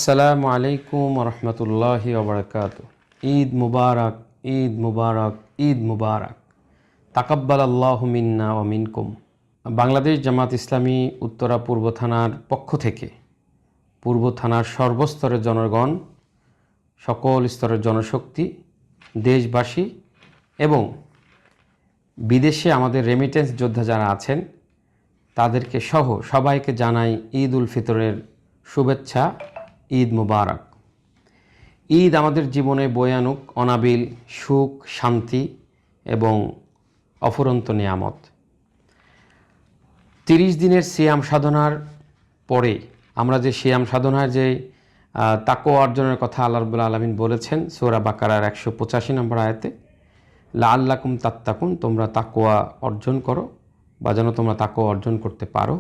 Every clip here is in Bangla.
আসসালামু আলাইকুম রহমতুল্লাহি ওবরাকাতুহু। ঈদ মুবারক, ঈদ মুবারক, ঈদ মুবারক। তাকাব্বালাল্লাহু মিন্না ওয়া মিনকুম। বাংলাদেশ জামাত ইসলামী উত্তরা পূর্ব থানার পক্ষ থেকে পূর্ব থানার সর্বস্তরের জনগণ, সকল স্তরের জনশক্তি, দেশবাসী এবং বিদেশে আমাদের রেমিটেন্স যোদ্ধা যারা আছেন তাদেরকে সহ সবাইকে জানাই ঈদ উল ফিতরের শুভেচ্ছা। ঈদ মুবারক। ঈদ আমাদের জীবনে বয়ে আনুক অনাবিল সুখ, শান্তি এবং অফুরন্ত নিয়ামত। 30 দিনের সিয়াম সাধনার পরে আমরা যে সিয়াম সাধনার যে তাকওয়া অর্জনের কথা আল্লাহ রাব্বুল আলামিন বলেছেন সূরা বাকারার 185 নম্বর আয়াতে, লাআল্লাকুম তাত্তাকুন, তোমরা তাকওয়া অর্জন করো বা যেন তোমরা তাকওয়া অর্জন করতে পারো,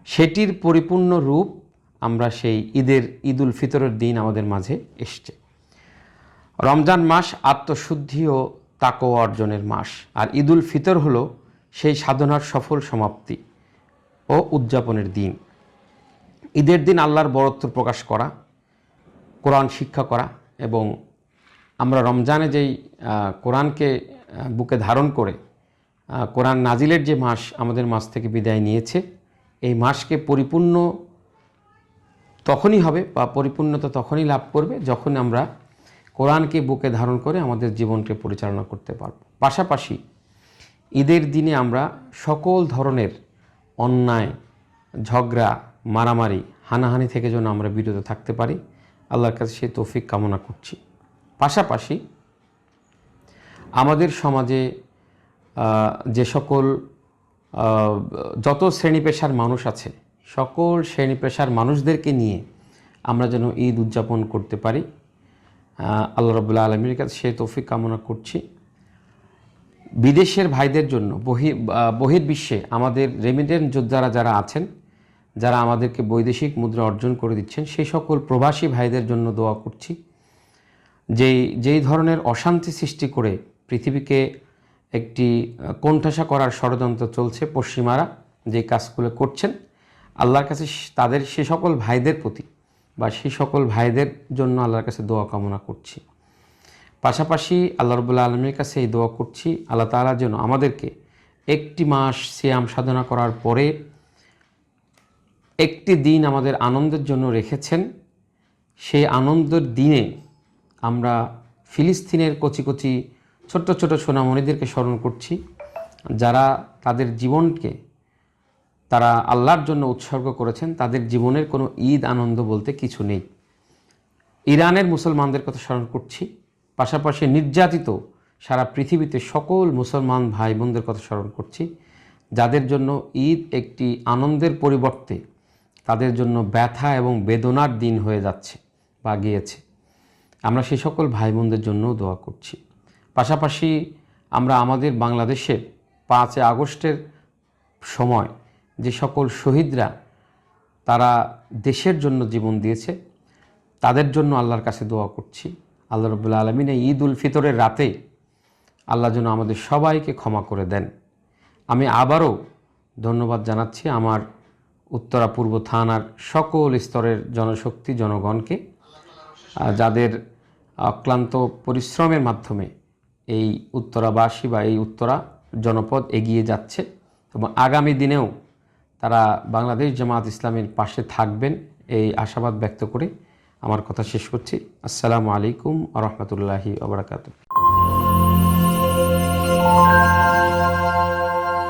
সেটির পরিপূর্ণ রূপ আমরা সেই ঈদ উল ফিতরের দিন আমাদের মাঝে এসছে। রমজান মাস আত্মশুদ্ধি ও তাকওয়া অর্জনের মাস, আর ঈদ উল ফিতর হলো সেই সাধনার সফল সমাপ্তি ও উদযাপনের দিন। ঈদের দিন আল্লাহর বরত্ব প্রকাশ করা, কোরআন শিক্ষা করা এবং আমরা রমজানে যেই কোরআনকে বুকে ধারণ করে কোরআন নাজিলের যে মাস আমাদের মাস থেকে বিদায় নিয়েছে, এই মাসকে পরিপূর্ণ তখনই হবে বা পরিপূর্ণতা তখনই লাভ করবে যখন আমরা কোরআনকে বুকে ধারণ করে আমাদের জীবনকে পরিচালনা করতে পারব। পাশাপাশি ঈদের দিনে আমরা সকল ধরনের অন্যায়, ঝগড়া, মারামারি, হানাহানি থেকে যেন আমরা বিরত থাকতে পারি, আল্লাহর কাছে সেই তৌফিক কামনা করছি। পাশাপাশি আমাদের সমাজে যে সকল যত শ্রেণী পেশার মানুষ আছে, সকল শ্রেণী পেশার মানুষদেরকে নিয়ে আমরা যেন ঈদ উদযাপন করতে পারি, আল্লাহ রাব্বুল আলামিনের কাছে সেই তৌফিক কামনা করছি। বিদেশের ভাইদের জন্য বহির্বিশ্বে আমাদের রেমিটেন্স যোদ্ধারা যারা আছেন, যারা আমাদেরকে বৈদেশিক মুদ্রা অর্জন করে দিচ্ছেন, সেই সকল প্রবাসী ভাইদের জন্য দোয়া করছি। যেই ধরনের অশান্তি সৃষ্টি করে পৃথিবীকে একটি কোণঠাসা করার ষড়যন্ত্র চলছে, পশ্চিমারা যে কাজগুলো করছেন, আল্লাহর কাছে তাদের সে সকল ভাইদের প্রতি বা সেই সকল ভাইদের জন্য আল্লাহর কাছে দোয়া কামনা করছি। পাশাপাশি আল্লাহ রাব্বুল আলামিনের কাছে এই দোয়া করছি, আল্লাহ তাআলা যেন আমাদেরকে একটি মাস সিয়াম সাধনা করার পরে একটি দিন আমাদের আনন্দের জন্য রেখেছেন। সেই আনন্দের দিনে আমরা ফিলিস্তিনের কচি কচি ছোট্ট ছোট সোনামণিদেরকে স্মরণ করছি, যারা তাদের জীবনকে তারা আল্লাহর জন্য উৎসর্গ করেছেন। তাদের জীবনের কোনো ঈদ আনন্দ বলতে কিছু নেই। ইরানের মুসলমানদের কথা স্মরণ করছি, পাশাপাশি নির্যাতিত সারা পৃথিবীতে সকল মুসলমান ভাই বোনদের কথা স্মরণ করছি, যাদের জন্য ঈদ একটি আনন্দের পরিবর্তে তাদের জন্য ব্যথা এবং বেদনার দিন হয়ে যাচ্ছে বা গিয়েছে। আমরা সেই সকল ভাই বোনদের জন্যও দোয়া করছি। পাশাপাশি আমরা আমাদের বাংলাদেশের 5 আগস্টের সময় যে সকল শহীদরা তারা দেশের জন্য জীবন দিয়েছে, তাদের জন্য আল্লাহর কাছে দোয়া করছি। আল্লাহ রাব্বুল আলামিন এই ঈদ উল ফিতরের রাতে আল্লাহ যেন আমাদের সবাইকে ক্ষমা করে দেন। আমি আবারও ধন্যবাদ জানাচ্ছি আমার উত্তরা পূর্ব থানার সকল স্তরের জনশক্তি, জনগণকে, যাদের অক্লান্ত পরিশ্রমের মাধ্যমে এই উত্তরাবাসী বা এই উত্তরা জনপদ এগিয়ে যাচ্ছে এবং আগামী দিনেও তারা বাংলাদেশ জামাত ইসলামের পাশে থাকবেন, এই আশাবাদ ব্যক্ত করে আমার কথা শেষ করছি। আসসালামু আলাইকুম ওয়া রাহমাতুল্লাহি ওয়া বারাকাতুহু।